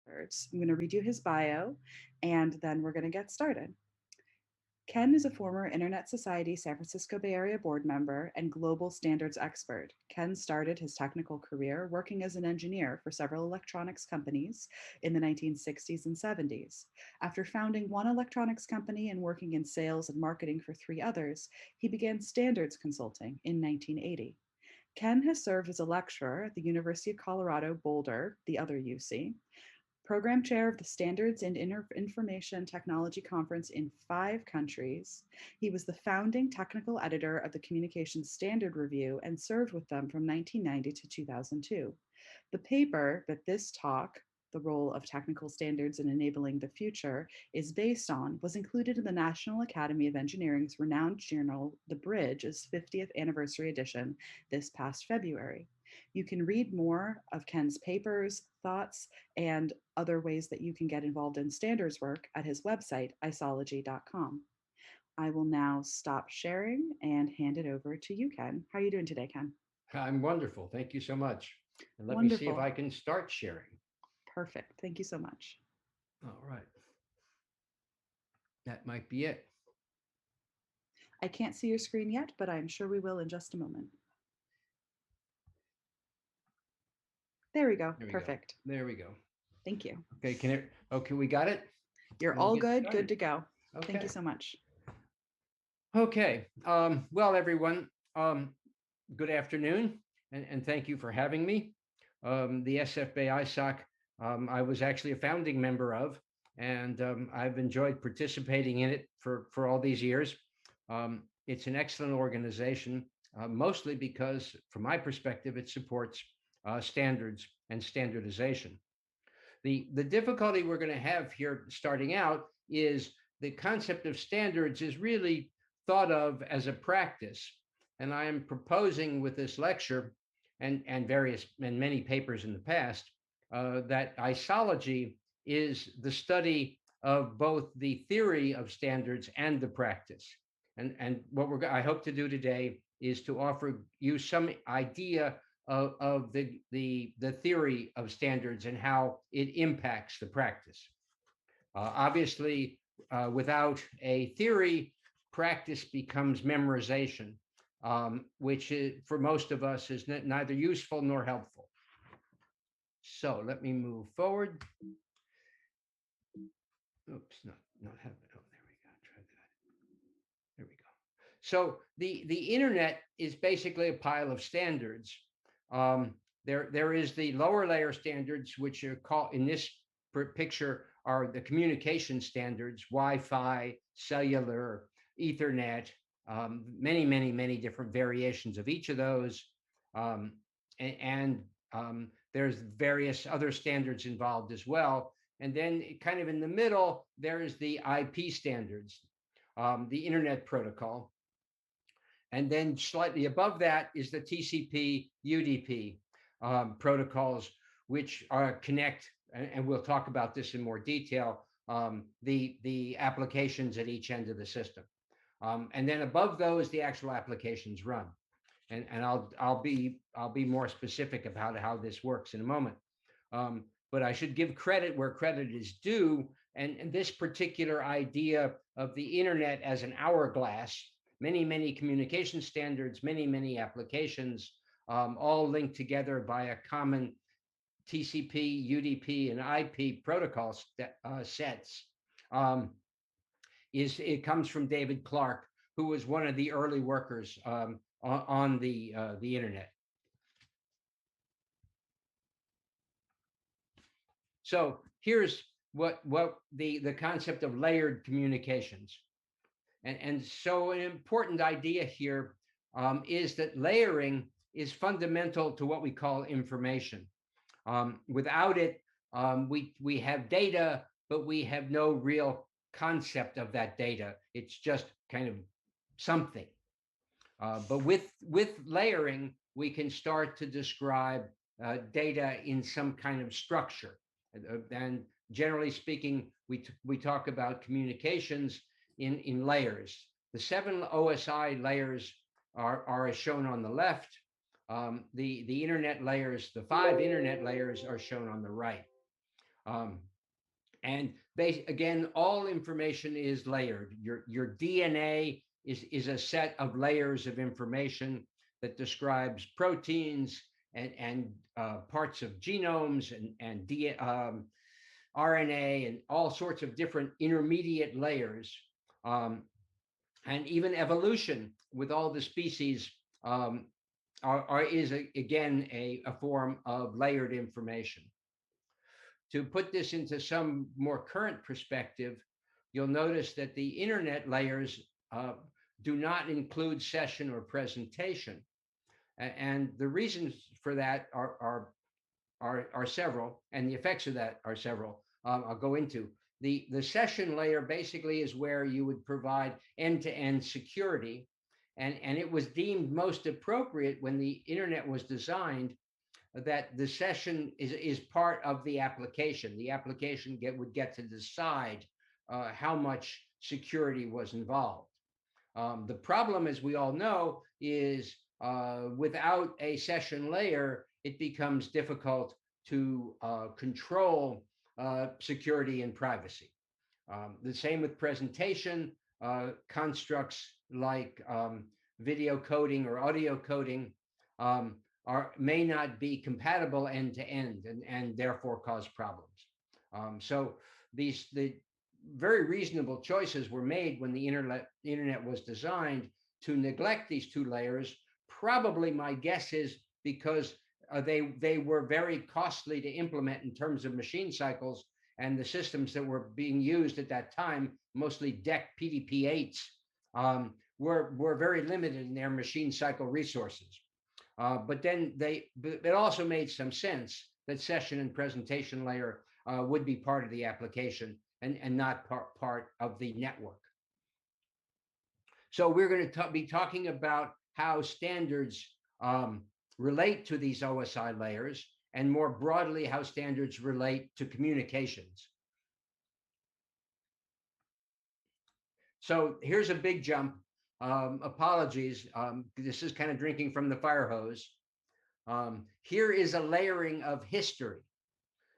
words. I'm going to read you his bio and then we're going to get started. Ken is a former Internet Society San Francisco Bay Area board member and global standards expert. Ken started his technical career working as an engineer for several electronics companies in the 1960s and 70s. After founding one electronics company and working in sales and marketing for three others, he began standards consulting in 1980. Ken has served as a lecturer at the University of Colorado Boulder, the other UC, program chair of the Standards and Information Technology Conference in 5 countries. He was the founding technical editor of the Communications Standard Review and served with them from 1990 to 2002. The paper that this talk, The Role of Technical Standards in Enabling the Future, is based on, was included in the National Academy of Engineering's renowned journal, The Bridge's 50th anniversary edition this past February. You can read more of Ken's papers, thoughts, and other ways that you can get involved in standards work at his website, isology.com. I will now stop sharing and hand it over to you, Ken. How are you doing today, Ken? I'm wonderful. Thank you so much. And let me see if Wonderful. I can start sharing. Perfect. Thank you so much. All right. That might be it. I can't see your screen yet, but I'm sure we will in just a moment. There we go. There we go. Perfect. There we go. Thank you. Okay. Okay, we got it? You're We'll all get good. started. Good to go. Okay. Thank you so much. Okay. Well, everyone, good afternoon, and thank you for having me. The SFBA ISOC, I was actually a founding member of, and I've enjoyed participating in it for all these years. It's an excellent organization, mostly because, from my perspective, it supports standards and standardization. The difficulty we're going to have here starting out is the concept of standards is really thought of as a practice. And I am proposing with this lecture and many papers in the past that isology is the study of both the theory of standards and the practice. And what I hope to do today is to offer you some idea of the theory of standards and how it impacts the practice. Obviously, without a theory, practice becomes memorization, which is, for most of us is neither useful nor helpful. So let me move forward. Oops, not having it. Oh, there we go. Try that. There we go. So the internet is basically a pile of standards. There is the lower layer standards, which are called in this picture are the communication standards, Wi-Fi, cellular, Ethernet, many different variations of each of those. And there's various other standards involved as well. And then kind of in the middle, there is the IP standards, the Internet Protocol. And then slightly above that is the TCP, UDP protocols, which connect, and we'll talk about this in more detail, the applications at each end of the system. And then above those, the actual applications run. And I'll be more specific about how this works in a moment. But I should give credit where credit is due. And this particular idea of the internet as an hourglass, many communication standards, many applications, all linked together by a common TCP, UDP, and IP protocol sets. It comes from David Clark, who was one of the early workers on the internet. So here's what the concept of layered communications. And so an important idea here is that layering is fundamental to what we call information. Without it, we have data, but we have no real concept of that data. It's just kind of something. But with layering, we can start to describe data in some kind of structure. And generally speaking, we talk about communications in layers. The 7 OSI layers are as shown on the left. The internet layers, the 5 internet layers are shown on the right. Um, and again, all information is layered. Your DNA is a set of layers of information that describes proteins and parts of genomes and RNA and all sorts of different intermediate layers, um, and even evolution with all the species um, is again a form of layered information. To put this into some more current perspective, you'll notice that the internet layers do not include session or presentation. And the reasons for that are several, and the effects of that are several. I'll go into. The session layer basically is where you would provide end-to-end security. And it was deemed most appropriate when the internet was designed that the session is part of the application. The application would get to decide how much security was involved. The problem, as we all know, is without a session layer, it becomes difficult to control security and privacy. The same with presentation. Constructs like video coding or audio coding may not be compatible end to end, and therefore cause problems. So the very reasonable choices were made when the internet was designed to neglect these two layers. Probably my guess is because they were very costly to implement in terms of machine cycles, and the systems that were being used at that time, mostly DEC PDP-8s, were very limited in their machine cycle resources. But then it also made some sense that session and presentation layer would be part of the application and not part of the network. So we're going to be talking about how standards relate to these OSI layers, and more broadly, how standards relate to communications. So here's a big jump. Apologies. This is kind of drinking from the fire hose. Here is a layering of history.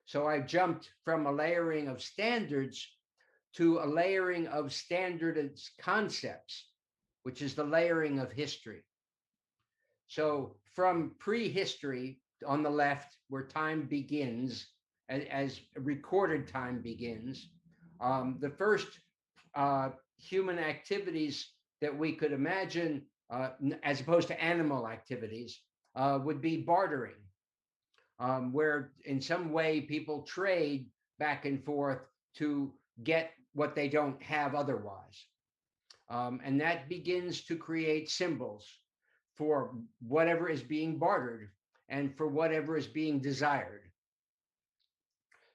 So I jumped from a layering of standards to a layering of standard concepts, which is the layering of history. So from prehistory on the left, where time begins, as recorded time begins, the first human activities that we could imagine, as opposed to animal activities, would be bartering, where in some way people trade back and forth to get what they don't have otherwise. And that begins to create symbols for whatever is being bartered and for whatever is being desired.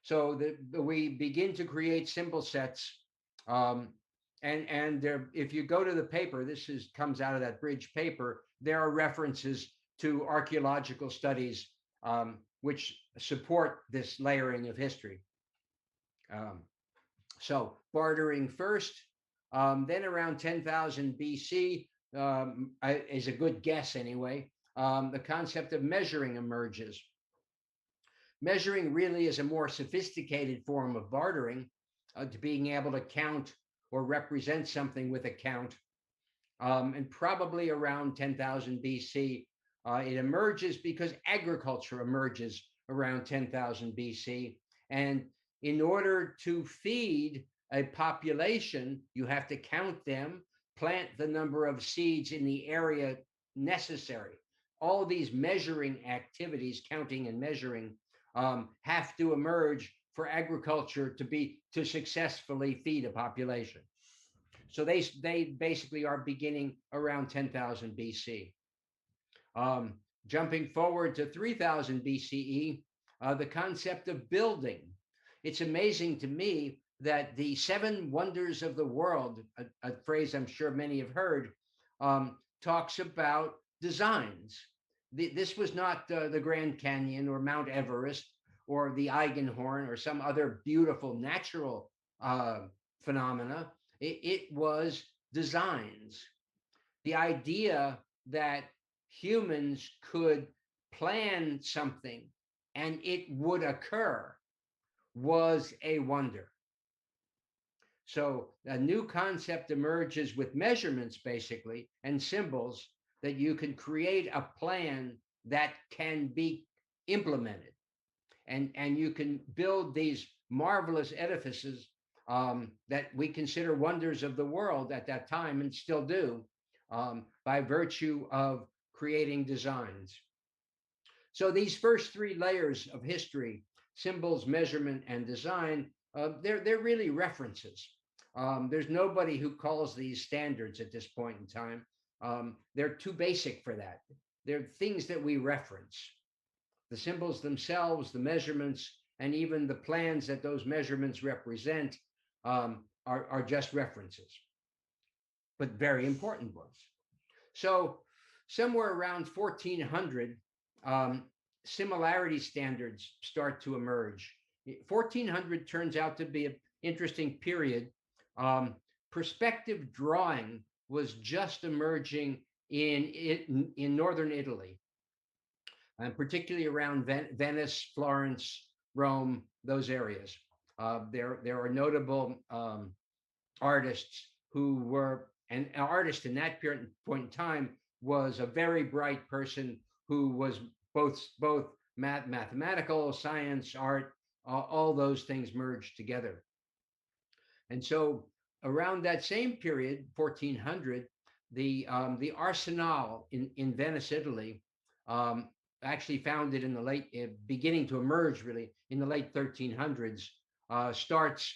So we begin to create symbol sets. And there, if you go to the paper, comes out of that bridge paper, there are references to archaeological studies which support this layering of history. So bartering first, then around 10,000 BC is a good guess anyway. The concept of measuring emerges. Measuring really is a more sophisticated form of bartering, to being able to count or represent something with a count. And probably around 10,000 BC, it emerges because agriculture emerges around 10,000 BC. And in order to feed a population, you have to count them, plant the number of seeds in the area necessary. All these measuring activities, counting and measuring, have to emerge for agriculture to successfully feed a population. So they basically are beginning around 10,000 BC. Jumping forward to 3000 BCE, the concept of building. It's amazing to me that the 7 wonders of the world, a phrase I'm sure many have heard, talks about designs. This was not the Grand Canyon or Mount Everest or the Eigenhorn or some other beautiful natural phenomena. It was designs. The idea that humans could plan something and it would occur was a wonder. So a new concept emerges with measurements, basically, and symbols that you can create a plan that can be implemented. And you can build these marvelous edifices that we consider wonders of the world at that time and still do, by virtue of creating designs. So these first three layers of history, symbols, measurement, and design, they're really references. There's nobody who calls these standards at this point in time. They're too basic for that. They're things that we reference. The symbols themselves, the measurements, and even the plans that those measurements represent are just references, but very important ones. So somewhere around 1400, similarity standards start to emerge. 1400 turns out to be an interesting period. Perspective drawing was just emerging in northern Italy, and particularly around Venice, Florence, Rome, those areas. There are notable artists who were, and an artist in that point in time was a very bright person who was both mathematical, science, art, all those things merged together. And so around that same period, 1400, the Arsenal in Venice, Italy, actually founded in the late, beginning to emerge really in the late 1300s, starts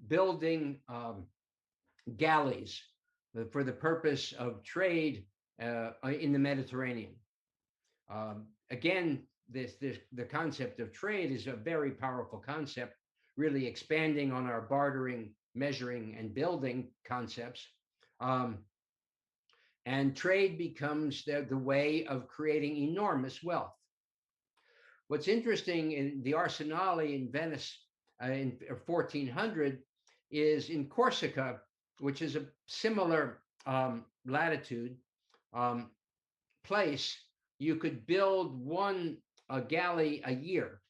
building galleys for the purpose of trade in the Mediterranean. Again, the concept of trade is a very powerful concept, really expanding on our bartering, measuring, and building concepts. And trade becomes the way of creating enormous wealth. What's interesting in the Arsenale in Venice in 1400 is in Corsica, which is a similar latitude place, you could build a galley a year.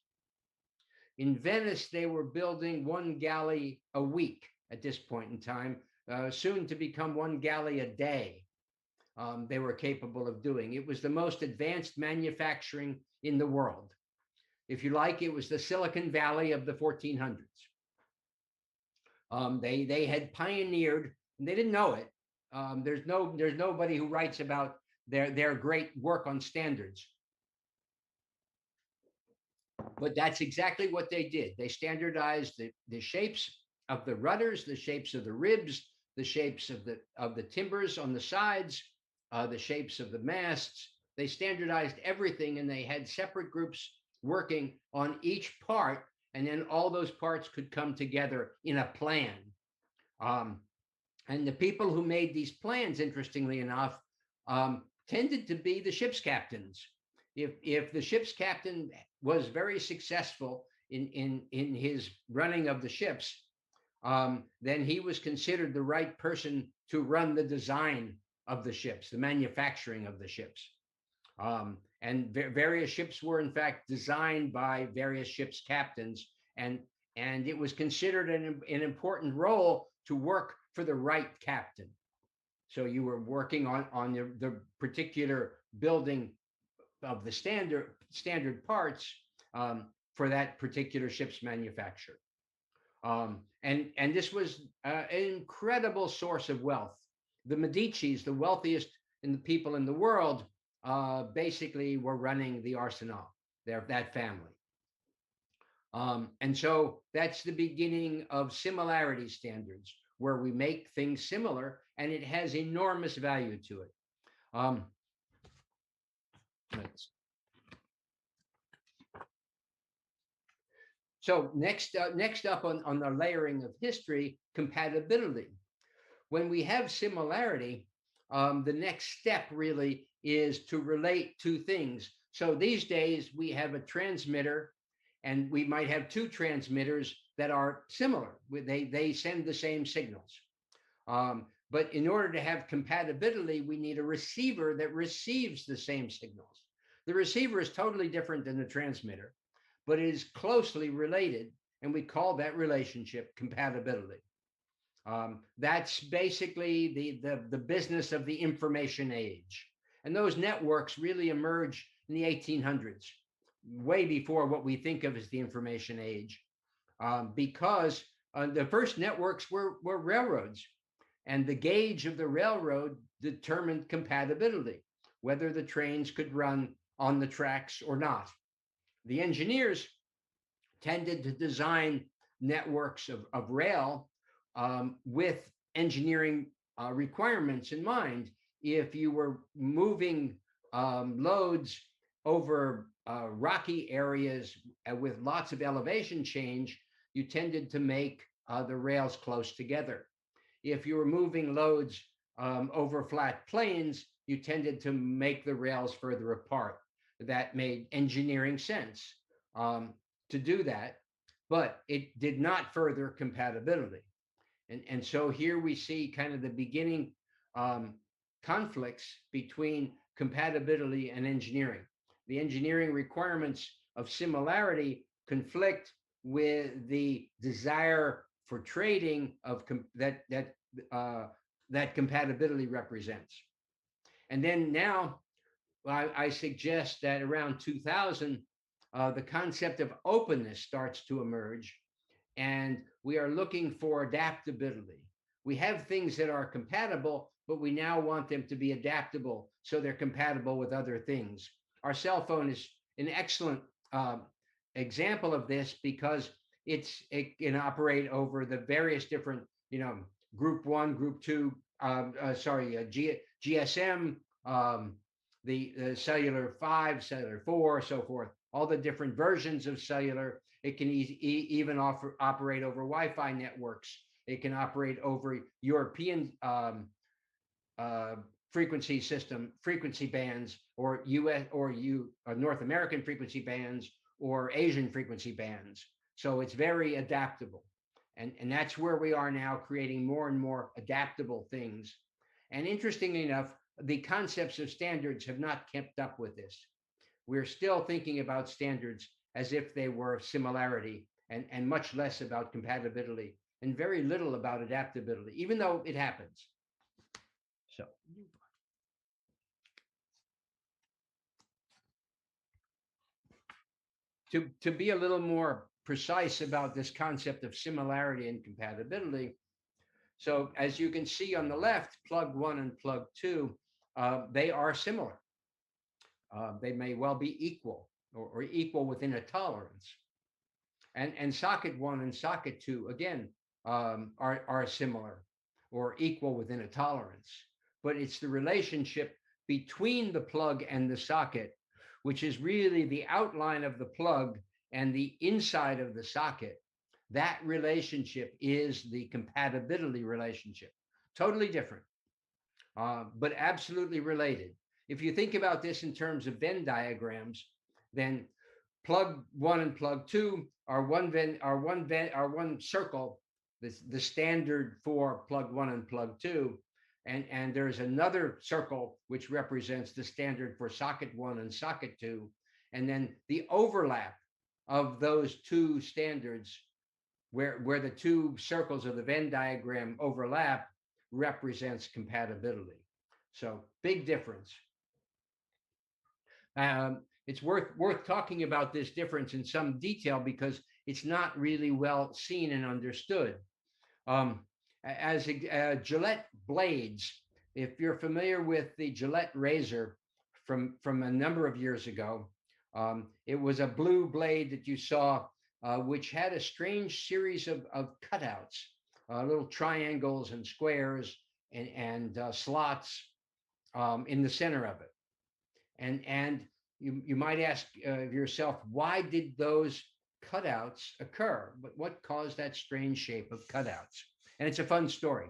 In Venice, they were building one galley a week at this point in time, soon to become one galley a day. They were capable of doing. It was the most advanced manufacturing in the world. If you like, it was the Silicon Valley of the 1400s. They had pioneered, and they didn't know it. There's nobody who writes about their great work on standards. But that's exactly what they did. They standardized the shapes of the rudders, the shapes of the ribs, the shapes of the timbers on the sides, the shapes of the masts. They standardized everything, and they had separate groups working on each part, and then all those parts could come together in a plan. And the people who made these plans, interestingly enough, tended to be the ship's captains. If the ship's captain was very successful in his running of the ships, then he was considered the right person to run the design of the ships, the manufacturing of the ships. And various ships were in fact designed by various ships' captains, and it was considered an important role to work for the right captain. So you were working on the particular building of the standard parts for that particular ship's manufacture. And this was an incredible source of wealth. The Medicis, the wealthiest people in the world, basically were running the Arsenal, that family. And so that's the beginning of similarity standards, where we make things similar, and it has enormous value to it. So next up on the layering of history, compatibility. When we have similarity, the next step really is to relate two things. So these days we have a transmitter, and we might have two transmitters that are similar. They send the same signals. But in order to have compatibility, we need a receiver that receives the same signals. The receiver is totally different than the transmitter, but it is closely related, and we call that relationship compatibility. That's basically the business of the information age. And those networks really emerged in the 1800s, way before what we think of as the information age, because the first networks were railroads, and the gauge of the railroad determined compatibility, whether the trains could run on the tracks or not. The engineers tended to design networks of rail with engineering requirements in mind. If you were moving loads over rocky areas with lots of elevation change, you tended to make the rails close together. If you were moving loads over flat plains, you tended to make the rails further apart. That made engineering sense to do that, but it did not further compatibility. And so here we see kind of the beginning conflicts between compatibility and engineering. The engineering requirements of similarity conflict with the desire for trading of that compatibility represents. And then now I suggest that around 2000, the concept of openness starts to emerge, and we are looking for adaptability. We have things that are compatible, but we now want them to be adaptable so they're compatible with other things. Our cell phone is an excellent example of this because it can operate over the various different, group one, group two, GSM, the cellular 5, cellular 4, so forth, all the different versions of cellular. It can even operate over Wi-Fi networks. It can operate over European frequency bands, or US or North American frequency bands, or Asian frequency bands. So it's very adaptable. And that's where we are now, creating more and more adaptable things. And interestingly enough, the concepts of standards have not kept up with this. We're still thinking about standards as if they were similarity, and much less about compatibility, and very little about adaptability, even though it happens. So to be a little more precise about this concept of similarity and compatibility, so as you can see on the left, plug 1 and plug 2, they are similar. They may well be equal, or equal within a tolerance. And socket 1 and socket 2, again, are similar or equal within a tolerance. But it's the relationship between the plug and the socket, which is really the outline of the plug and the inside of the socket. That relationship is the compatibility relationship. Totally different, but absolutely related. If you think about this in terms of Venn diagrams, then plug 1 and plug 2 are one circle, the standard for plug 1 and plug 2, and there's another circle which represents the standard for socket 1 and socket 2, and then the overlap of those two standards, where the two circles of the Venn diagram overlap, represents compatibility. So big difference. It's worth talking about this difference in some detail because it's not really well seen and understood. As Gillette blades, if you're familiar with the Gillette razor from a number of years ago, it was a blue blade that you saw, which had a strange series of cutouts, little triangles and squares and slots in the center of it. And you might ask yourself, why did those cutouts occur? But what caused that strange shape of cutouts? And it's a fun story.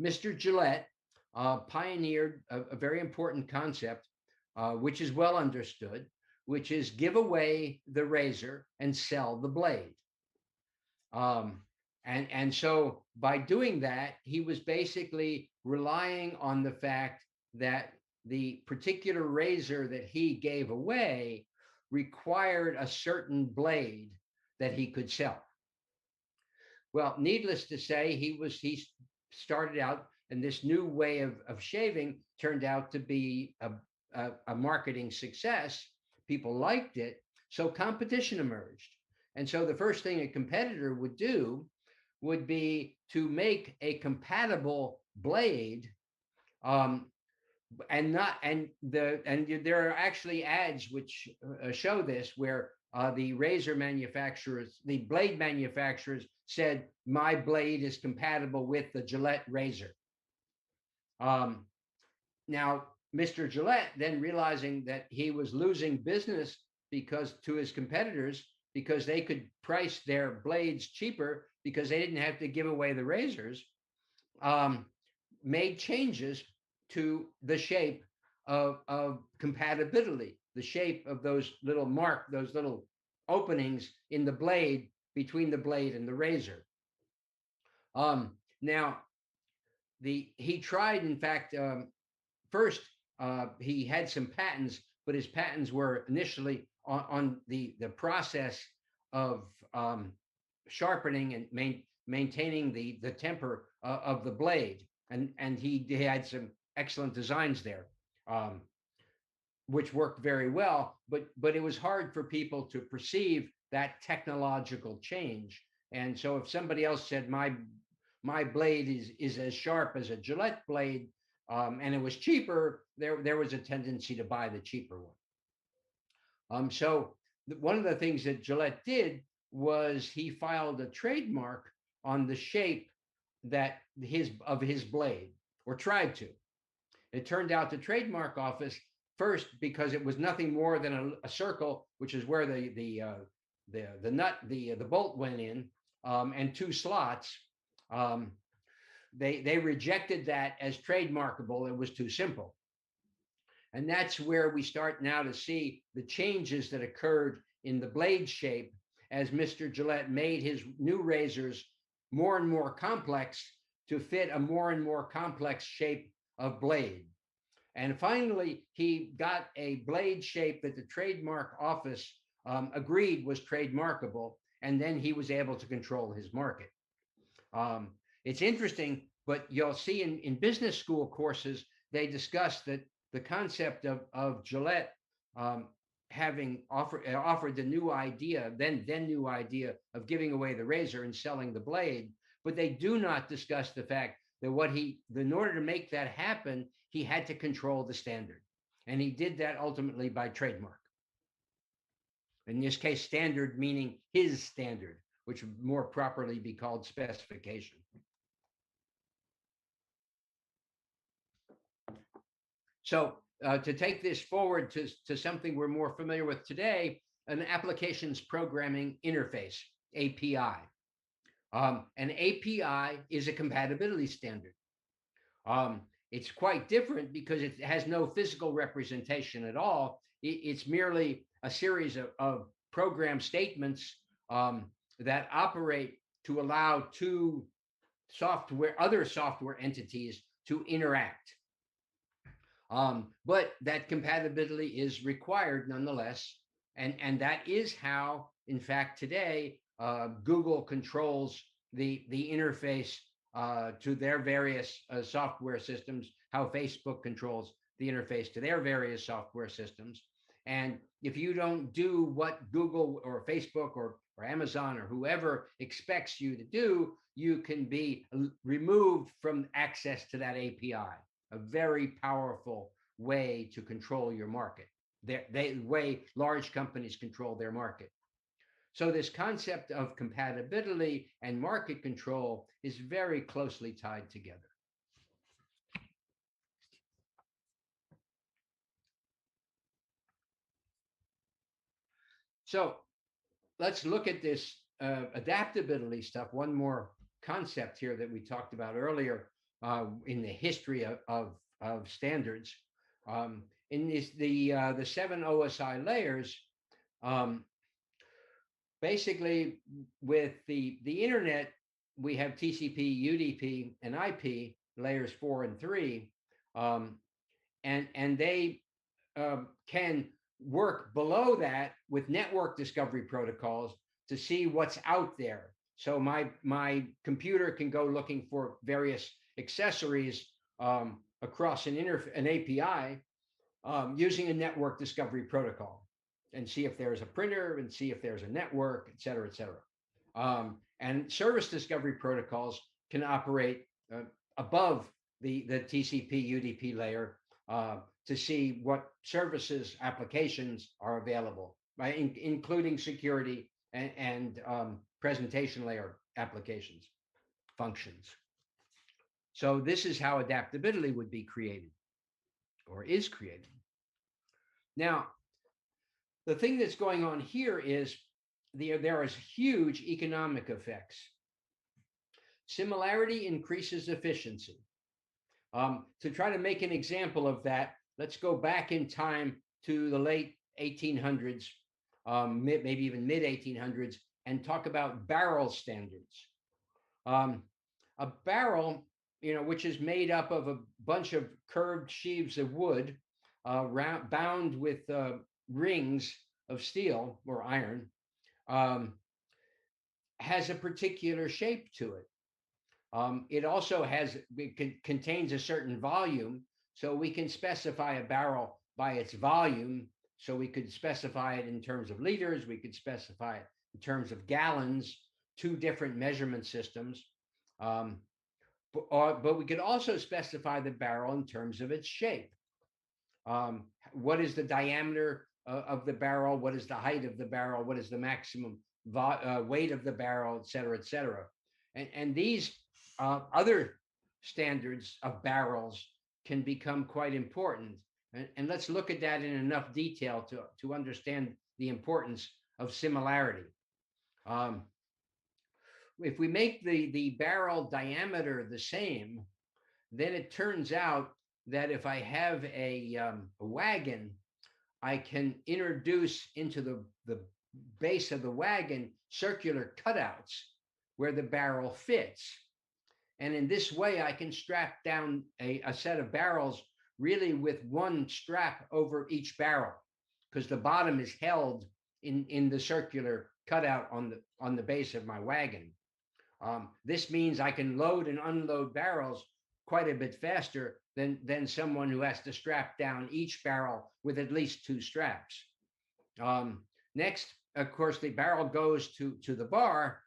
Mr. Gillette pioneered a very important concept, which is well understood, which is give away the razor and sell the blade. And so by doing that, he was basically relying on the fact that the particular razor that he gave away required a certain blade that he could sell. Well, needless to say, he started out, and this new way of shaving turned out to be a marketing success. People liked it, so competition emerged. And so the first thing a competitor would do would be to make a compatible blade, um, and not and the and there are actually ads which show this, where the razor manufacturers, the blade manufacturers, said my blade is compatible with the Gillette razor. Um, Now, Mr. Gillette, then realizing that he was losing business because to his competitors, because they could price their blades cheaper because they didn't have to give away the razors, um, made changes to the shape of compatibility, the shape of those those little openings in the blade, between the blade and the razor. Now, he tried, in fact, first, he had some patents, but his patents were initially on the process of sharpening and maintaining the temper of the blade, and he had some excellent designs there, which worked very well. But it was hard for people to perceive that technological change. And so, if somebody else said my blade is as sharp as a Gillette blade, and it was cheaper, there was a tendency to buy the cheaper one. So one of the things that Gillette did was he filed a trademark on the shape that his blade, or tried to. It turned out the trademark office, first, because it was nothing more than a circle, which is where the nut, the bolt went in, and two slots. They rejected that as trademarkable. It was too simple. And that's where we start now to see the changes that occurred in the blade shape as Mr. Gillette made his new razors more and more complex to fit a more and more complex shape of blade. And finally, he got a blade shape that the trademark office agreed was trademarkable, and then he was able to control his market. It's interesting, but you'll see in business school courses, they discuss that the concept of Gillette having offered the new idea, then new idea of giving away the razor and selling the blade, but they do not discuss the fact that in order to make that happen, he had to control the standard, and he did that ultimately by trademark. In this case, standard meaning his standard, which would more properly be called specification. So to take this forward to something we're more familiar with today, an applications programming interface, API. An API is a compatibility standard. It's quite different because it has no physical representation at all. It's merely a series of program statements that operate to allow other software entities to interact. But that compatibility is required nonetheless. And that is how, in fact, today, Google controls the interface to their various software systems, how Facebook controls the interface to their various software systems. And if you don't do what Google or Facebook or Amazon or whoever expects you to do, you can be removed from access to that API. A very powerful way to control your market. The way large companies control their market. So this concept of compatibility and market control is very closely tied together. So let's look at this adaptability stuff. One more concept here that we talked about earlier in the history of standards. In the 7 OSI layers, basically with the internet, we have TCP, UDP, and IP layers 4 and 3, and they can work below that with network discovery protocols to see what's out there. So my computer can go looking for various accessories across an API using a network discovery protocol, and see if there's a printer and see if there's a network, et cetera, et cetera. And service discovery protocols can operate above the TCP UDP layer to see what services applications are available, right? Including security and presentation layer applications, functions. So this is how adaptability would be created or is created. Now, the thing that's going on here is there is huge economic effects. Similarity increases efficiency. To try to make an example of that, let's go back in time to the late 1800s, maybe even mid 1800s, and talk about barrel standards. A barrel, which is made up of a bunch of curved sheaves of wood, bound with rings of steel or iron, has a particular shape to it. It also contains a certain volume, so we can specify a barrel by its volume. So we could specify it in terms of liters, we could specify it in terms of gallons, two different measurement systems. But we could also specify the barrel in terms of its shape. What is the diameter of the barrel? What is the height of the barrel? What is the maximum weight of the barrel, et cetera, et cetera? And these other standards of barrels can become quite important. And let's look at that in enough detail to understand the importance of similarity. If we make the barrel diameter the same, then it turns out that if I have a wagon, I can introduce into the base of the wagon circular cutouts where the barrel fits. And in this way, I can strap down a set of barrels really with one strap over each barrel, because the bottom is held in the circular cutout on the base of my wagon. This means I can load and unload barrels quite a bit faster than someone who has to strap down each barrel with at least two straps. Next, of course, the barrel goes to the bar,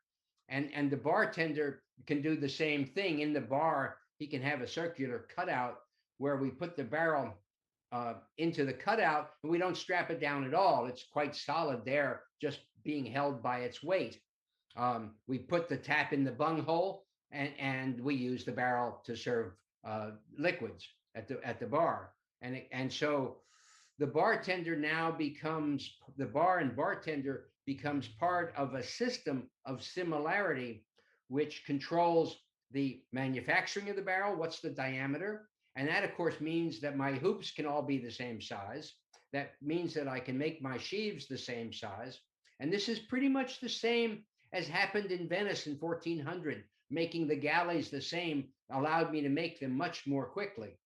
and the bartender can do the same thing. In the bar, he can have a circular cutout where we put the barrel into the cutout, and we don't strap it down at all. It's quite solid there, just being held by its weight. We put the tap in the bunghole, and we use the barrel to serve liquids at the bar. And so the bar and bartender becomes part of a system of similarity, which controls the manufacturing of the barrel. What's the diameter? And that, of course, means that my hoops can all be the same size. That means that I can make my sheaves the same size. And this is pretty much the same as happened in Venice in 1400. Making the galleys the same allowed me to make them much more quickly.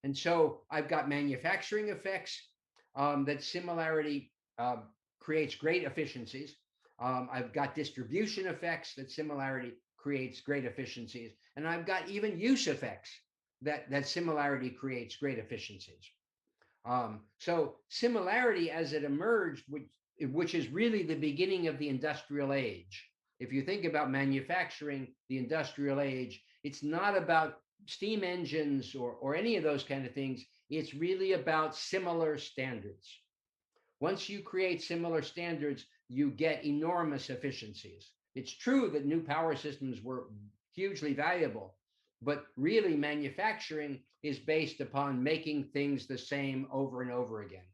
And so I've got manufacturing effects that similarity creates great efficiencies. I've got distribution effects that similarity creates great efficiencies. And I've got even use effects that similarity creates great efficiencies. So similarity as it emerged, which is really the beginning of the industrial age. If you think about manufacturing, the industrial age, it's not about steam engines or any of those kind of things. It's really about similar standards. Once you create similar standards, you get enormous efficiencies. It's true that new power systems were hugely valuable, but really manufacturing is based upon making things the same over and over again.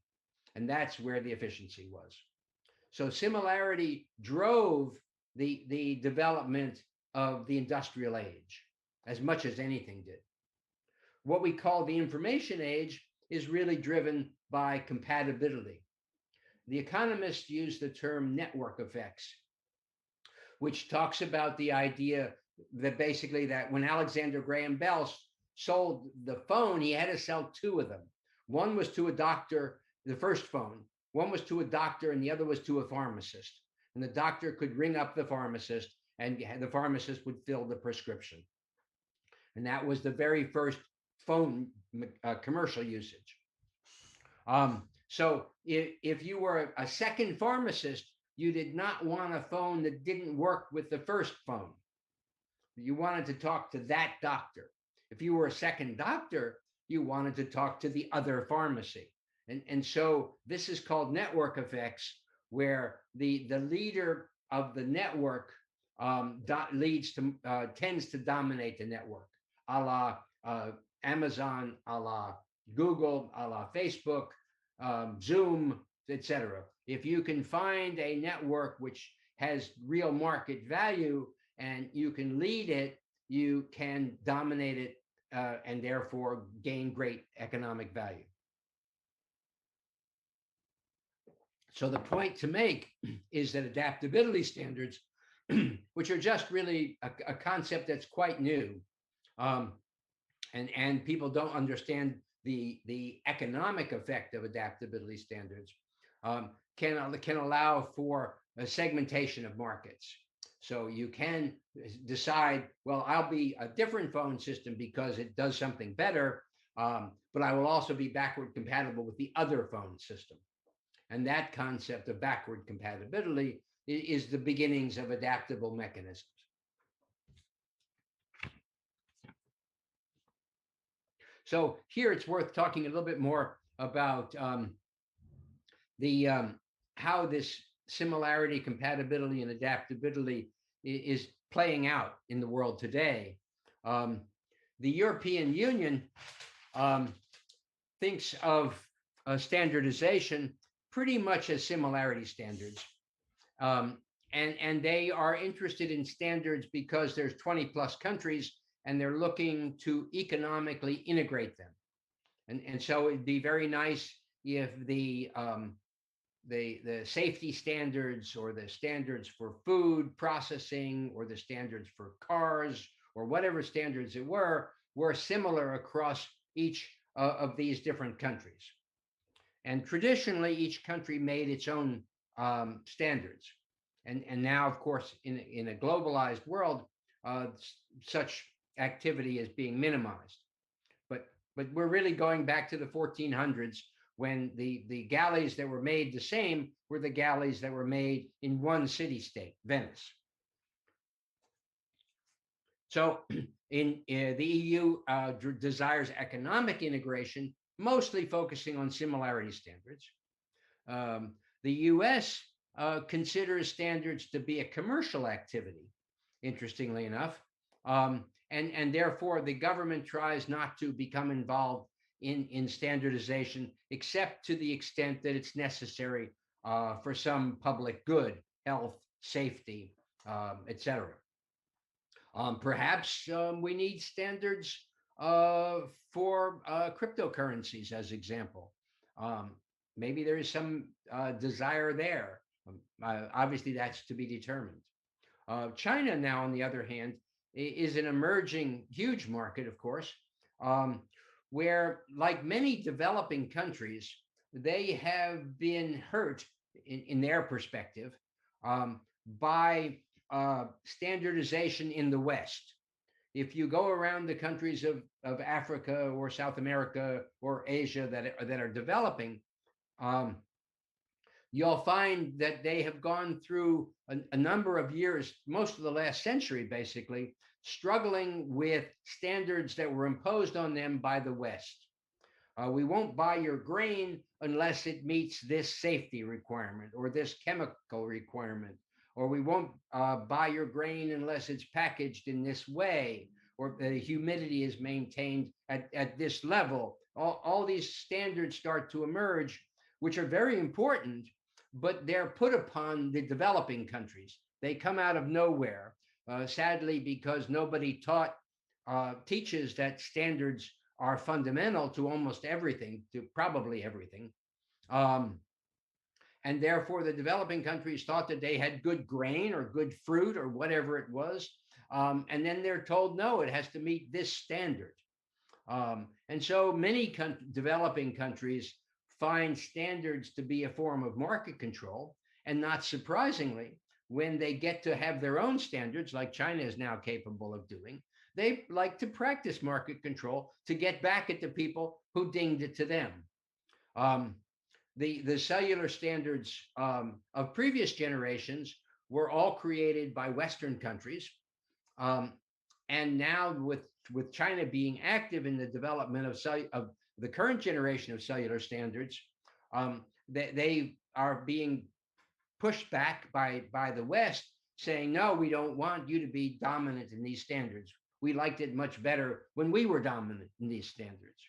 And that's where the efficiency was. So similarity drove the development of the industrial age as much as anything did. What we call the information age is really driven by compatibility. The economists use the term network effects, which talks about the idea that basically that when Alexander Graham Bell sold the phone, he had to sell two of them. One was to a doctor the first phone. One was to a doctor and the other was to a pharmacist. And the doctor could ring up the pharmacist and the pharmacist would fill the prescription. And that was the very first phone commercial usage. So if you were a second pharmacist, you did not want a phone that didn't work with the first phone. You wanted to talk to that doctor. If you were a second doctor, you wanted to talk to the other pharmacy. And so this is called network effects, where the leader of the network tends to dominate the network, a la Amazon, a la Google, a la Facebook, Zoom, etc. If you can find a network which has real market value and you can lead it, you can dominate it and therefore gain great economic value. So the point to make is that adaptability standards, which are just really a concept that's quite new, and people don't understand the economic effect of adaptability standards, can allow for a segmentation of markets. So you can decide, well, I'll be a different phone system because it does something better, but I will also be backward compatible with the other phone system. And that concept of backward compatibility is the beginnings of adaptable mechanisms. So here it's worth talking a little bit more about how this similarity, compatibility, and adaptability is playing out in the world today. The European Union thinks of standardization pretty much as similarity standards. And they are interested in standards because there's 20 plus countries and they're looking to economically integrate them. And so it'd be very nice if the safety standards or the standards for food processing or the standards for cars or whatever standards it were similar across each of these different countries. And traditionally, each country made its own standards. And now, of course, in a globalized world, such activity is being minimized. But we're really going back to the 1400s when the galleys that were made the same were the galleys that were made in one city-state, Venice. So the EU desires economic integration, mostly focusing on similarity standards. The US considers standards to be a commercial activity, interestingly enough. And therefore, the government tries not to become involved in standardization, except to the extent that it's necessary for some public good, health, safety, etc. Perhaps we need standards for cryptocurrencies, as example. Maybe there is some desire there. Obviously, that's to be determined. China now, on the other hand, is an emerging huge market, of course, where, like many developing countries, they have been hurt in their perspective by standardization in the West. If you go around the countries of Africa or South America or Asia that are developing, you'll find that they have gone through a number of years, most of the last century, basically, struggling with standards that were imposed on them by the West. We won't buy your grain unless it meets this safety requirement or this chemical requirement, or we won't buy your grain unless it's packaged in this way, or the humidity is maintained at this level. All these standards start to emerge, which are very important, but they're put upon the developing countries. They come out of nowhere, sadly, because nobody teaches that standards are fundamental to almost everything, to probably everything. And therefore, the developing countries thought that they had good grain or good fruit or whatever it was. And then they're told, no, it has to meet this standard. And so many developing countries find standards to be a form of market control. And not surprisingly, when they get to have their own standards, like China is now capable of doing, they like to practice market control to get back at the people who dinged it to them. Um, the cellular standards of previous generations were all created by Western countries. Um, and now with China being active in the development of the current generation of cellular standards, they are being pushed back by the West, saying, no, we don't want you to be dominant in these standards. We liked it much better when we were dominant in these standards.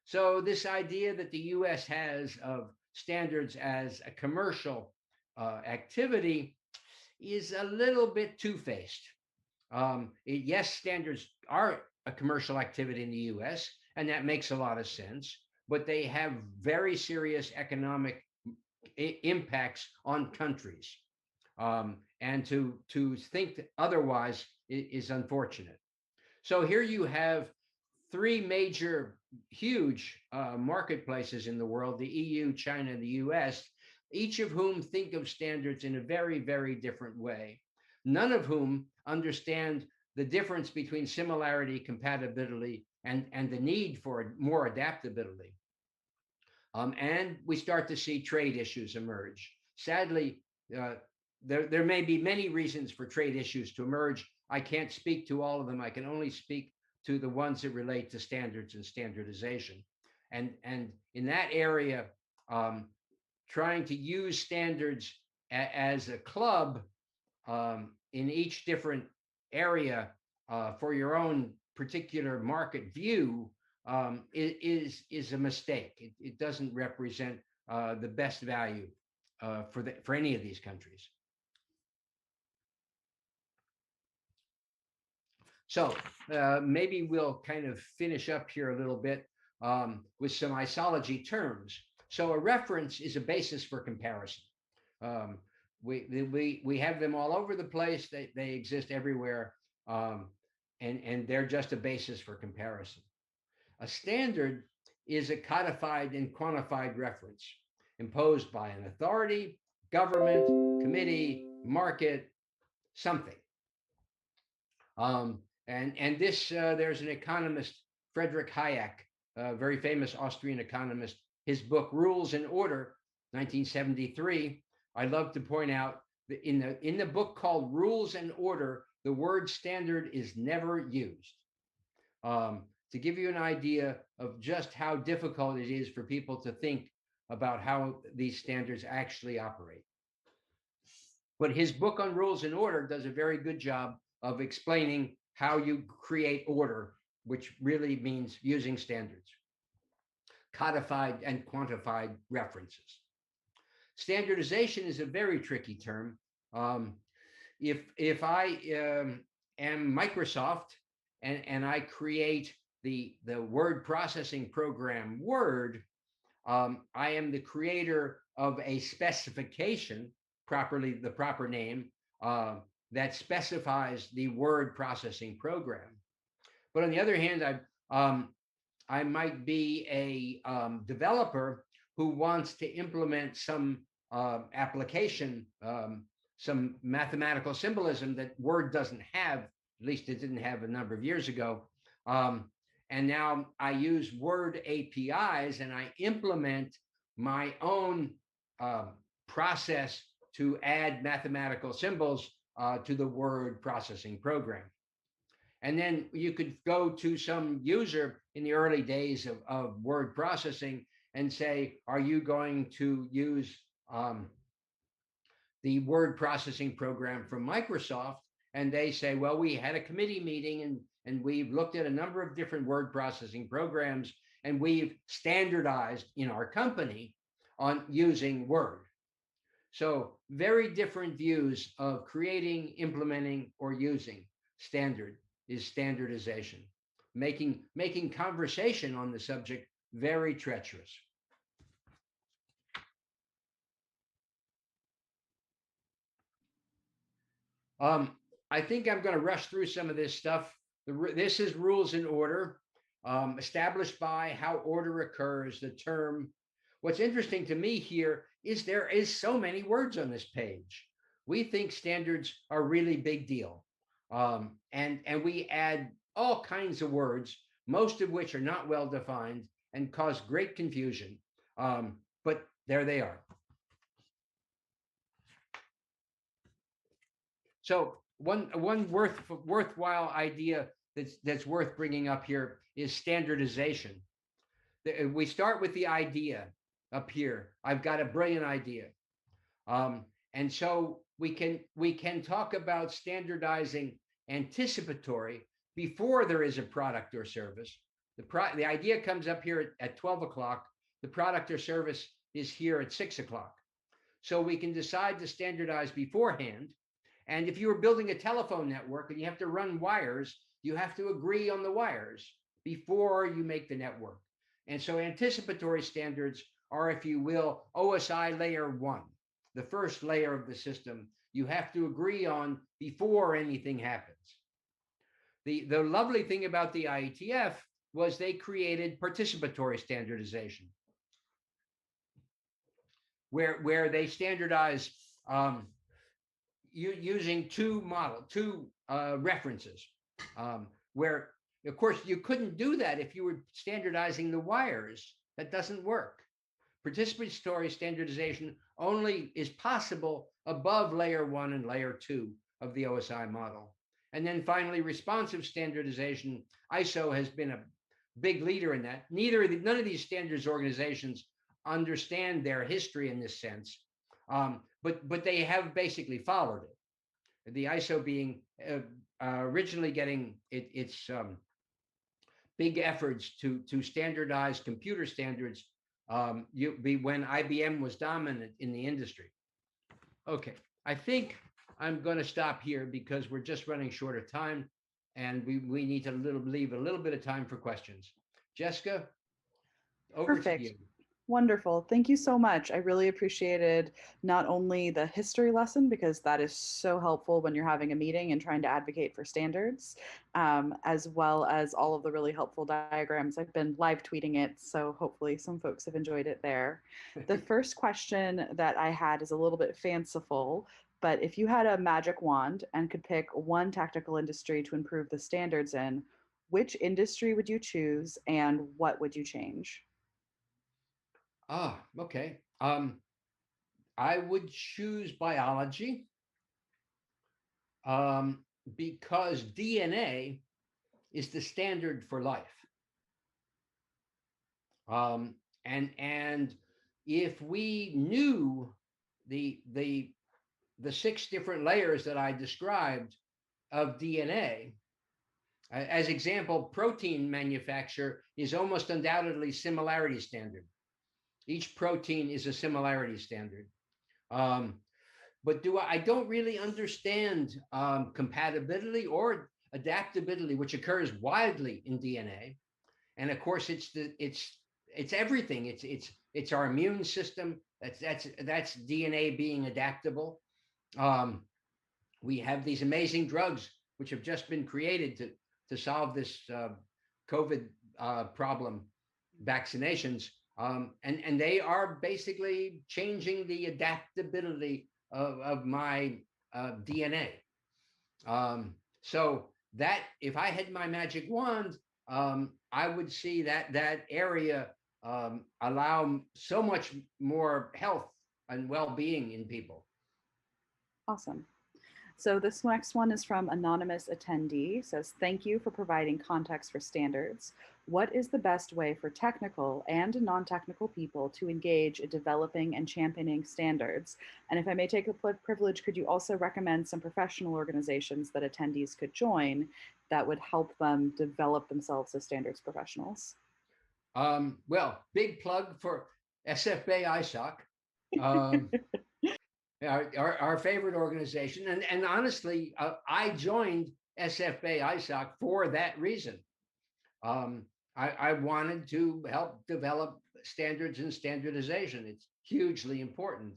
So this idea that the U.S. has of standards as a commercial activity is a little bit two-faced. Yes, standards are a commercial activity in the US, and that makes a lot of sense, but they have very serious economic impacts on countries. And to think otherwise is unfortunate. So here you have three major, huge marketplaces in the world, the EU, China, and the US, each of whom think of standards in a very, very different way, none of whom understand the difference between similarity, compatibility, and the need for more adaptability. And we start to see trade issues emerge. Sadly, there may be many reasons for trade issues to emerge. I can't speak to all of them. I can only speak to the ones that relate to standards and standardization. And in that area, trying to use standards as a club in each different area for your own particular market view is a mistake. It doesn't represent the best value for any of these countries. So maybe we'll kind of finish up here a little bit with some isology terms. So a reference is a basis for comparison. We have them all over the place. They exist everywhere, and they're just a basis for comparison. A standard is a codified and quantified reference imposed by an authority, government, committee, market, something. And this, there's an economist, Friedrich Hayek, a very famous Austrian economist, his book, Rules and Order, 1973. I love to point out that in the book called Rules and Order, the word standard is never used. To give you an idea of just how difficult it is for people to think about how these standards actually operate. But his book on Rules and Order does a very good job of explaining how you create order, which really means using standards, codified and quantified references. Standardization is a very tricky term. If I am Microsoft and I create the word processing program Word, I am the creator of a specification, the proper name, that specifies the word processing program. But on the other hand, I might be a developer who wants to implement some application, some mathematical symbolism that Word doesn't have, at least it didn't have a number of years ago. And now I use Word APIs and I implement my own process to add mathematical symbols to the word processing program. And then you could go to some user in the early days of word processing and say, are you going to use the word processing program from Microsoft? And they say, well, we had a committee meeting and we've looked at a number of different word processing programs and we've standardized in our company on using Word. So very different views of creating, implementing, or using standard is standardization, making conversation on the subject very treacherous. I think I'm going to rush through some of this stuff. This is Rules and Order, established by, how order occurs, the term, What's interesting to me here is there is so many words on this page. We think standards are a really big deal. And we add all kinds of words, most of which are not well defined and cause great confusion. But there they are. So one worthwhile idea that's worth bringing up here is standardization. We start with the idea up here. I've got a brilliant idea, and so we can talk about standardizing anticipatory before there is a product or service. The idea comes up here at 12 o'clock. The product or service is here at 6 o'clock. So we can decide to standardize beforehand. And if you were building a telephone network and you have to run wires, you have to agree on the wires before you make the network. And so anticipatory standards are, if you will, OSI layer one, the first layer of the system you have to agree on before anything happens. The lovely thing about the IETF was they created participatory standardization, where they standardize using two references, where of course you couldn't do that if you were standardizing the wires. That doesn't work. Participatory standardization only is possible above layer one and layer two of the OSI model. And then finally, responsive standardization. ISO has been a big leader in that. None of these standards organizations understand their history in this sense, but they have basically followed it. The ISO being originally getting its big efforts to standardize computer standards when IBM was dominant in the industry. Okay, I think I'm going to stop here because we're just running short of time, and we need to leave a little bit of time for questions. Jessica, over to Perfect. you. Wonderful. Thank you so much. I really appreciated not only the history lesson, because that is so helpful when you're having a meeting and trying to advocate for standards, as well as all of the really helpful diagrams. I've been live tweeting it, so hopefully some folks have enjoyed it there. The first question that I had is a little bit fanciful, but if you had a magic wand and could pick one technical industry to improve the standards in, which industry would you choose and what would you change? Okay. I would choose biology, um, because DNA is the standard for life. And if we knew the the the six different layers that I described of DNA, as example, protein manufacture is almost undoubtedly similarity standard. Each protein is a similarity standard. Um, but I don't really understand compatibility or adaptability, which occurs widely in DNA. And of course, it's everything. It's our immune system. That's DNA being adaptable. Um, we have these amazing drugs which have just been created to solve this COVID problem, vaccinations, and they are basically changing the adaptability of my DNA. So that if I had my magic wand, I would see that area allow so much more health and well-being in people. Awesome. So this next one is from anonymous attendee. It says, thank you for providing context for standards. What is the best way for technical and non-technical people to engage in developing and championing standards? And if I may take the privilege, could you also recommend some professional organizations that attendees could join that would help them develop themselves as standards professionals? Well, big plug for SFBA ISOC. Um, our favorite organization. And honestly, I joined SFBA ISOC for that reason. I wanted to help develop standards and standardization. It's hugely important.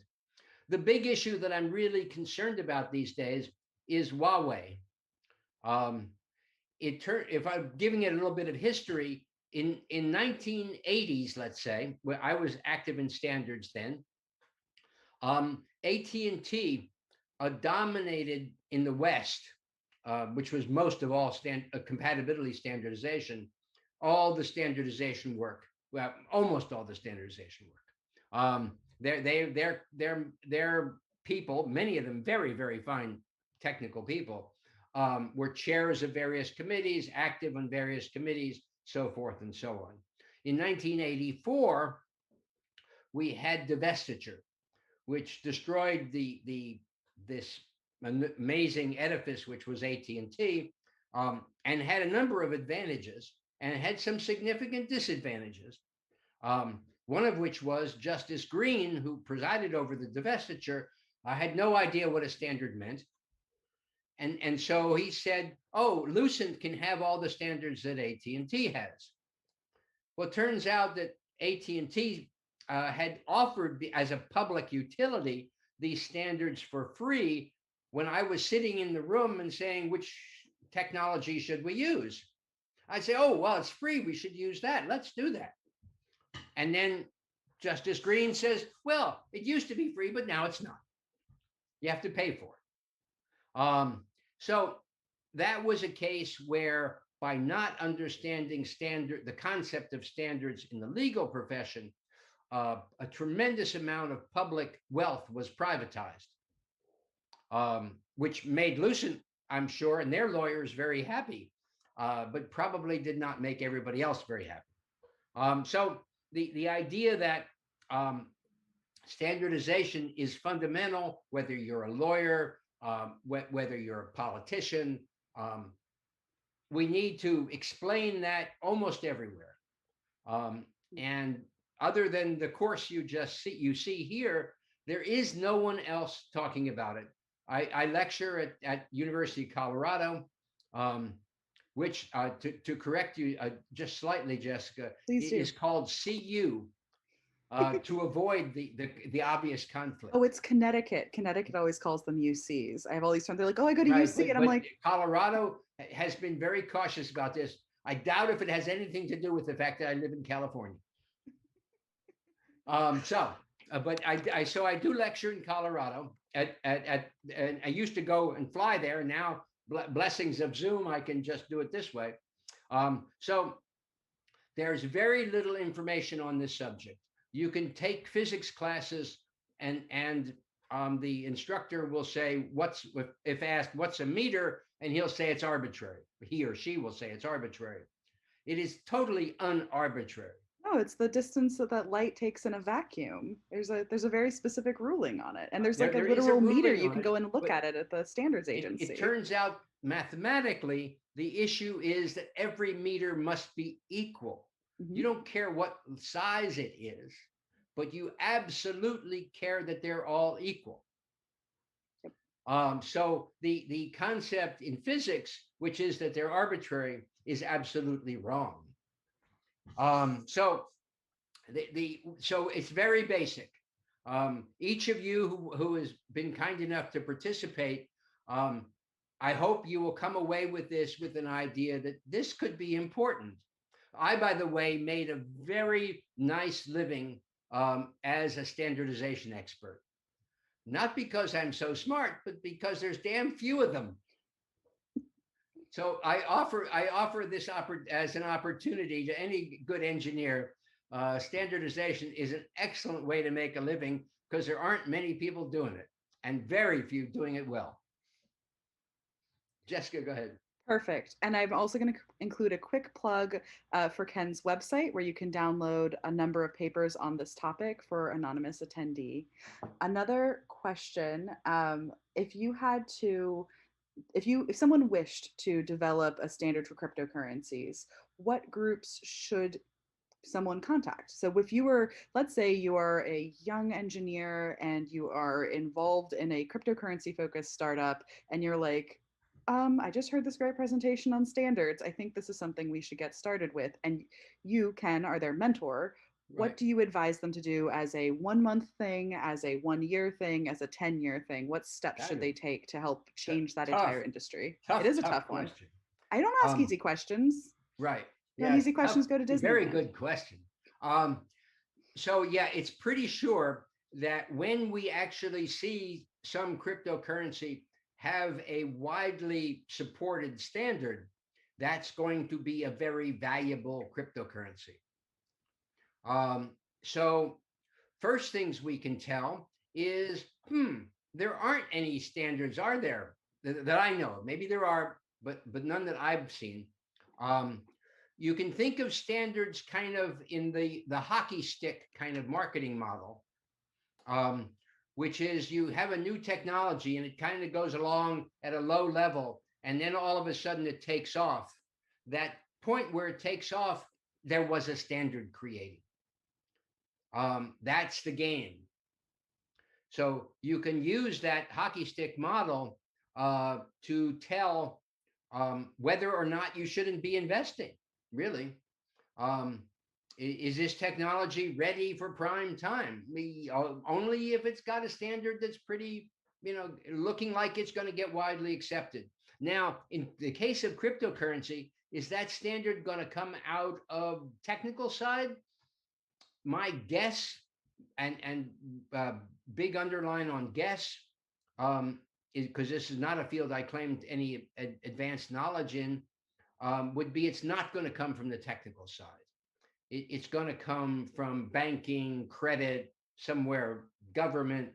The big issue that I'm really concerned about these days is Huawei. If I'm giving it a little bit of history, in 1980s, let's say, where I was active in standards then, AT&T dominated in the West, which was most of all compatibility standardization, all the standardization work. Well, almost all the standardization work. Their people, many of them very, very fine technical people, were chairs of various committees, active on various committees, so forth and so on. In 1984, we had divestiture, which destroyed this amazing edifice, which was AT&T, and had a number of advantages and had some significant disadvantages. One of which was Justice Green, who presided over the divestiture, had no idea what a standard meant. And so he said, oh, Lucent can have all the standards that AT&T has. Well, it turns out that AT&T had offered as a public utility these standards for free when I was sitting in the room and saying, which technology should we use? I'd say, oh, well, it's free. We should use that. Let's do that. And then Justice Green says, well, it used to be free, but now it's not. You have to pay for it. So that was a case where, by not understanding the concept of standards in the legal profession, a tremendous amount of public wealth was privatized, which made Lucent, I'm sure, and their lawyers very happy, but probably did not make everybody else very happy. So the idea that standardization is fundamental, whether you're a lawyer, whether you're a politician, we need to explain that almost everywhere. And other than the course you see here, there is no one else talking about it. I lecture at University of Colorado, which to correct you just slightly, Jessica, is called CU. To avoid the obvious conflict. Oh, it's Connecticut. Connecticut always calls them UCs. I have all these friends. They're like, oh, I go to UC, and I'm like, Colorado has been very cautious about this. I doubt if it has anything to do with the fact that I live in California. But I do lecture in Colorado and I used to go and fly there, and now blessings of Zoom, I can just do it this way. So there's very little information on this subject. You can take physics classes and the instructor will say, if asked, what's a meter? And he'll say it's arbitrary. He or she will say it's arbitrary. It is totally unarbitrary. Oh, it's the distance that light takes in a vacuum. There's a very specific ruling on it. And there's like a literal meter you can go and look at it at the standards agency. It turns out mathematically, the issue is that every meter must be equal. You don't care what size it is, but you absolutely care that they're all equal. So the concept in physics, which is that they're arbitrary, is absolutely wrong. So it's very basic. Each of you who has been kind enough to participate, I hope you will come away with this with an idea that this could be important. I, by the way, made a very nice living as a standardization expert. Not because I'm so smart, but because there's damn few of them. So I offer this as an opportunity to any good engineer. Standardization is an excellent way to make a living because there aren't many people doing it, and very few doing it well. Jessica, go ahead. Perfect. And I'm also going to include a quick plug for Ken's website where you can download a number of papers on this topic for anonymous attendee. Another question, if someone wished to develop a standard for cryptocurrencies, what groups should someone contact? So if you were, let's say you are a young engineer and you are involved in a cryptocurrency focused startup and you're like, I just heard this great presentation on standards. I think this is something we should get started with. And you, Ken, are their mentor. Right. What do you advise them to do as a 1 month thing, as a 1 year thing, as a 10-year thing? What steps should they take to help change that entire industry? It is a tough one. I don't ask easy questions. Right. When Yes, easy tough, questions go to very Disneyland. good question. Um, so yeah, it's pretty sure that when we actually see some cryptocurrency have a widely supported standard, that's going to be a very valuable cryptocurrency. Um, so first things we can tell is, there aren't any standards, are there? That I know of. Maybe there are, but none that I've seen. Um, you can think of standards kind of in the hockey stick kind of marketing model, um, which is you have a new technology and it kind of goes along at a low level, and then all of a sudden it takes off. That point where it takes off, there was a standard created. That's the game. So you can use that hockey stick model to tell whether or not you shouldn't be investing. Really, um, is this technology ready for prime time? Only if it's got a standard that's pretty, looking like it's going to get widely accepted. Now, in the case of cryptocurrency, is that standard going to come out of technical side? My guess, and uh, big underline on guess, is because this is not a field I claimed any advanced knowledge in, would be it's not going to come from the technical side. It's going to come from banking, credit, somewhere, government,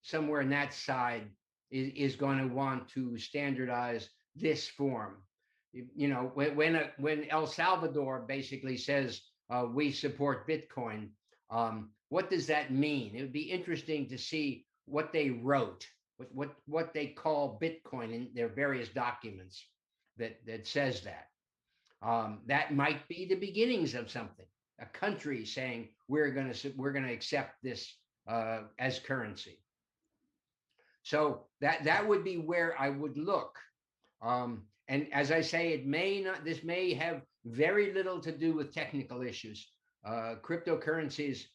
somewhere in that side is going to want to standardize this form. When El Salvador basically says we support Bitcoin, what does that mean? It would be interesting to see what they wrote, what they call Bitcoin in their various documents that says that. That might be the beginnings of something. A country saying we're gonna accept this as currency. So that would be where I would look. And as I say, it may not. This may have very little to do with technical issues. Cryptocurrencies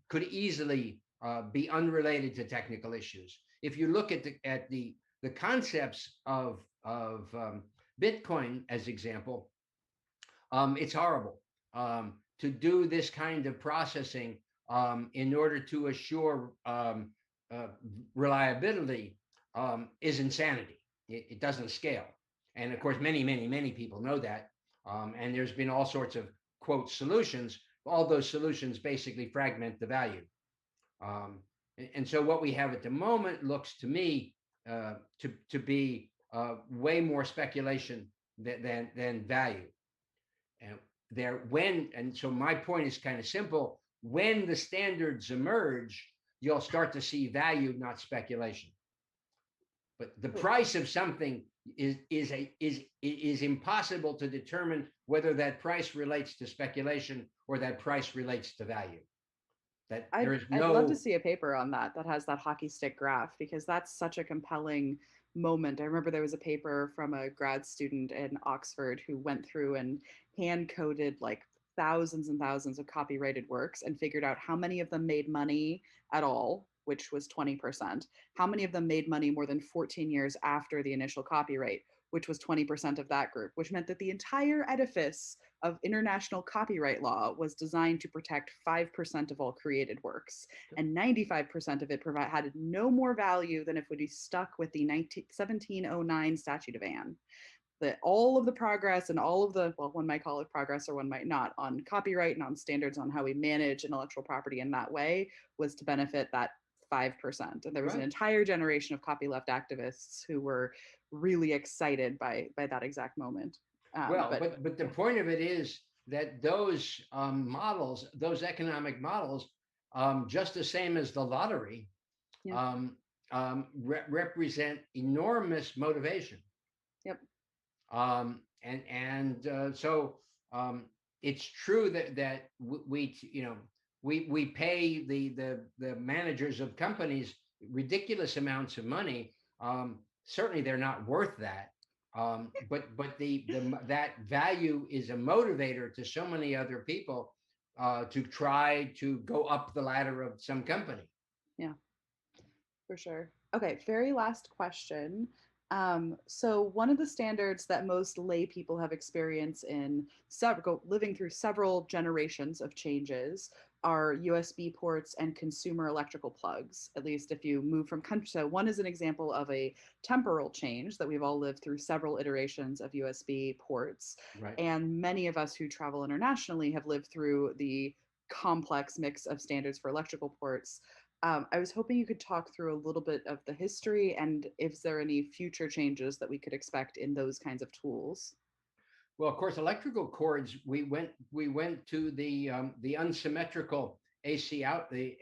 could easily be unrelated to technical issues. If you look at the concepts of Bitcoin as example, it's horrible to do this kind of processing in order to assure uh, reliability is insanity. It doesn't scale. And of course, many people know that. And there's been all sorts of quote solutions. All those solutions basically fragment the value. And so what we have at the moment looks to me to be way more speculation than value. And so my point is kind of simple. When the standards emerge, you'll start to see value, not speculation. But the price of something is impossible to determine whether that price relates to speculation or that price relates to value. That there is I'd love to no see a paper on that that has that hockey stick graph, because that's such a compelling moment. I remember there was a paper from a grad student in Oxford who went through and hand coded like thousands and thousands of copyrighted works and figured out how many of them made money at all, which was 20%, how many of them made money more than 14 years after the initial copyright, which was 20% of that group, which meant that the entire edifice of international copyright law was designed to protect 5% of all created works, and 95% of it had no more value than if it would be stuck with the 1709 Statute of Anne. That all of the progress and all of the, well, one might call it progress or one might not, on copyright and on standards on how we manage intellectual property in that way was to benefit that 5%. And there was an right. entire generation of copyleft activists who were really excited by that exact moment. Well, But but the yeah, point of it is that those models, those economic models, just the same as the lottery, yeah, um, represent enormous motivation. yep. So it's true that we pay the managers of companies ridiculous amounts of money. Certainly, they're not worth that. But that value is a motivator to so many other people to try to go up the ladder of some company. Yeah, for sure. Okay, very last question. So one of the standards that most lay people have experience in living through several generations of changes are USB ports and consumer electrical plugs, at least if you move from country. So one is an example of a temporal change that we've all lived through several iterations of USB ports. Right. And many of us who travel internationally have lived through the complex mix of standards for electrical ports. I was hoping you could talk through a little bit of the history and if there are any future changes that we could expect in those kinds of tools. Well, of course, electrical cords. We went to the unsymmetrical AC out the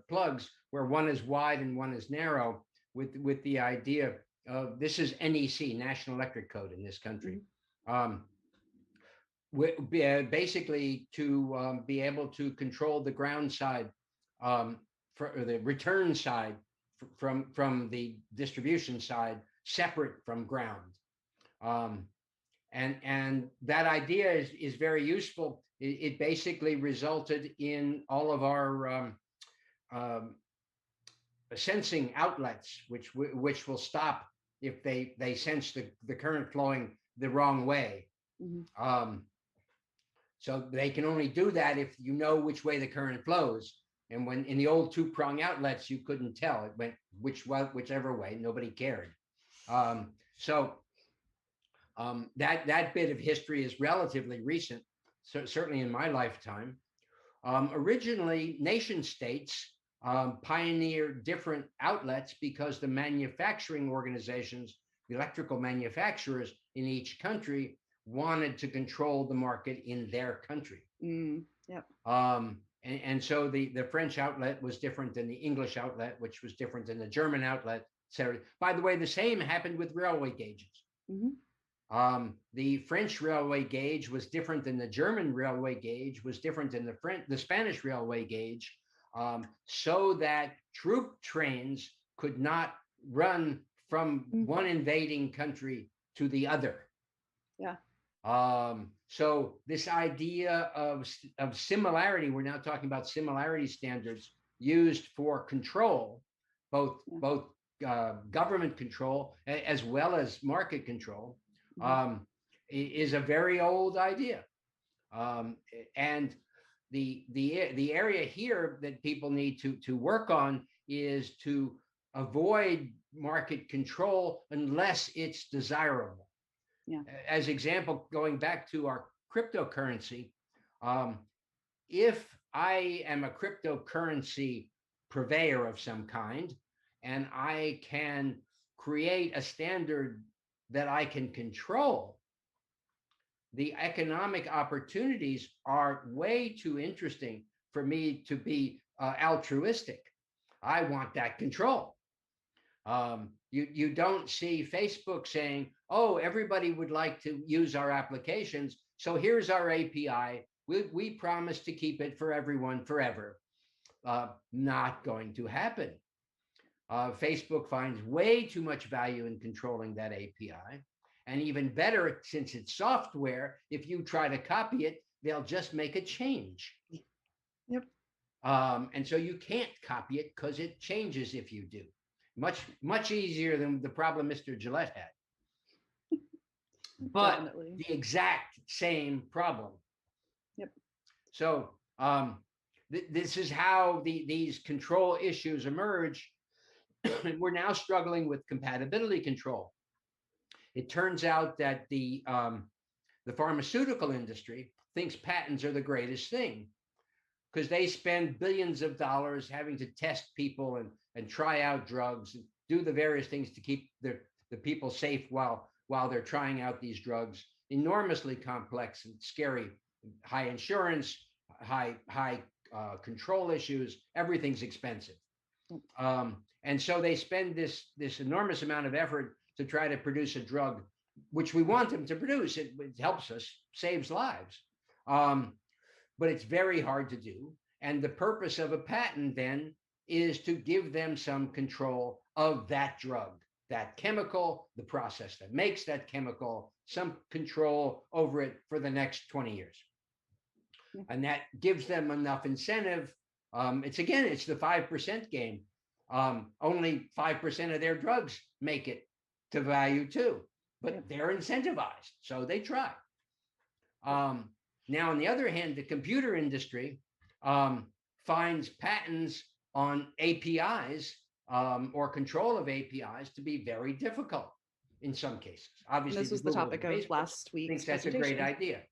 plugs where one is wide and one is narrow, with the idea of this is NEC, National Electric Code in this country. Mhm. Um, Basically to be able to control the ground side, or the return side from the distribution side, separate from ground. Um, and that idea is very useful. It basically resulted in all of our um, sensing outlets, which will stop if they sense the current flowing the wrong way. Mhm. Um, so they can only do that if you know which way the current flows. And when in the old two-prong outlets, you couldn't tell. It went whichever way. Nobody cared. So that bit of history is relatively recent, so certainly in my lifetime. Originally, nation states pioneered different outlets because the manufacturing organizations, the electrical manufacturers in each country, wanted to control the market in their country. Yep. And so the French outlet was different than the English outlet, which was different than the German outlet, etc. By the way, the same happened with railway gauges. Mhm. The French railway gauge was different than the German railway gauge, was different than the Spanish railway gauge, so that troop trains could not run from Mm. one invading country to the other. Yeah. So this idea of similarity, we're now talking about similarity standards used for control, both Yeah. both government control as well as market control, Mhm. is a very old idea. And the area here that people need to work on is to avoid market control unless it's desirable. Yeah. As example, going back to our cryptocurrency, um, if I am a cryptocurrency purveyor of some kind and I can create a standard that I can control, the economic opportunities are way too interesting for me to be altruistic. I want that control. You don't see Facebook saying, "Oh, everybody would like to use our applications, so here's our API. We promise to keep it for everyone forever." Not going to happen. Facebook finds way too much value in controlling that API. And even better, since it's software, if you try to copy it, they'll just make a change. Yep. And so you can't copy it because it changes if you do. Much easier than the problem Mr. Gillette had, but Definitely. the exact same problem. Yep. So this is how these control issues emerge. We're now struggling with compatibility control. It turns out that the pharmaceutical industry thinks patents are the greatest thing because they spend billions of dollars having to test people and try out drugs and do the various things to keep the people safe while they're trying out these drugs. Enormously complex and scary, high insurance, high control issues. Everything's expensive, and so they spend this enormous amount of effort to try to produce a drug, which we want them to produce. It helps us, saves lives. But it's very hard to do. And the purpose of a patent then is to give them some control of that drug, that chemical, the process that makes that chemical, some control over it for the next 20 years. Yeah. And that gives them enough incentive. It's the 5% game. Only 5% of their drugs make it to value too, but Yep. they're incentivized, so they try. Now, on the other hand, the computer industry finds patents on APIs or control of APIs to be very difficult in some cases. And Obviously, this the was the Googles topic and of Facebooks last week's thinks that's a great presentation. idea.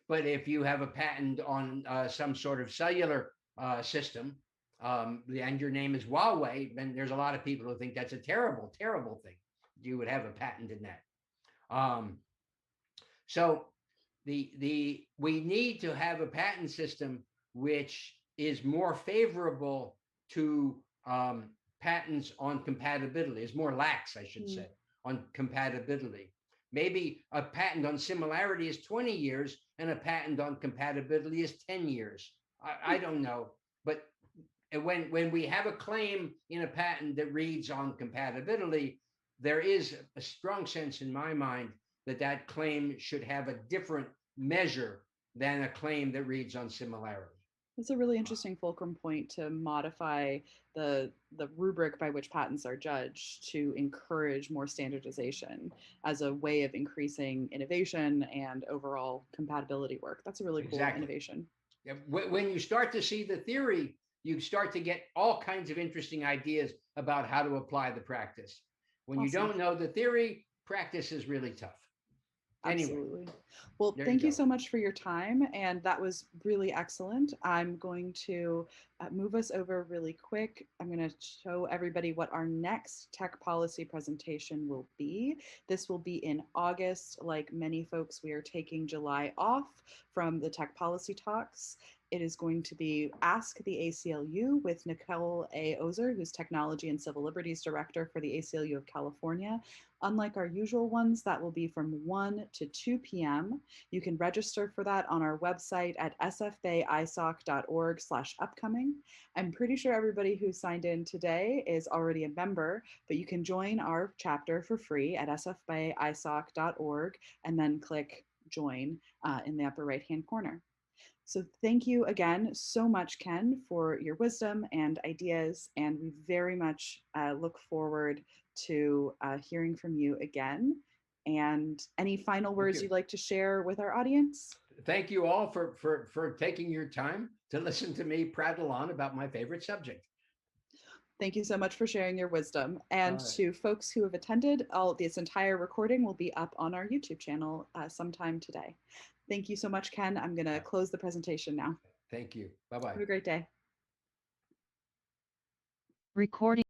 But if you have a patent on some sort of cellular system, and your name is Huawei, then there's a lot of people who think that's a terrible, terrible thing. You would have a patent in that. So we need to have a patent system which is more favorable to patents on compatibility, is more lax, I should say, on compatibility. Maybe a patent on similarity is 20 years and a patent on compatibility is 10 years. I don't know. But when we have a claim in a patent that reads on compatibility, there is a strong sense in my mind that that claim should have a different measure than a claim that reads on similarity. That's a really interesting fulcrum point to modify the rubric by which patents are judged to encourage more standardization as a way of increasing innovation and overall compatibility work. That's a really cool innovation. When you start to see the theory, you start to get all kinds of interesting ideas about how to apply the practice. When you don't know the theory, practice is really tough. Absolutely. Anyway, well, thank you so much for your time. And that was really excellent. I'm going to move us over really quick. I'm going to show everybody what our next tech policy presentation will be. This will be in August. Like many folks, we are taking July off from the tech policy talks. It is going to be Ask the ACLU with Nicole A. Ozer, who's Technology and Civil Liberties Director for the ACLU of California. Unlike our usual ones, that will be from 1 to 2 p.m. You can register for that on our website at sfbayisoc.org/upcoming. I'm pretty sure everybody who signed in today is already a member, but you can join our chapter for free at sfbayisoc.org and then click join in the upper right-hand corner. So thank you again so much, Ken, for your wisdom and ideas, and we very much look forward to hearing from you again. And any final words you'd like to share with our audience? Thank you all for taking your time to listen to me prattle on about my favorite subject. Thank you so much for sharing your wisdom. And to folks who have attended, this entire recording will be up on our YouTube channel sometime today. Thank you so much, Ken. I'm going to close the presentation now. Thank you. Bye-bye. Have a great day. Recording.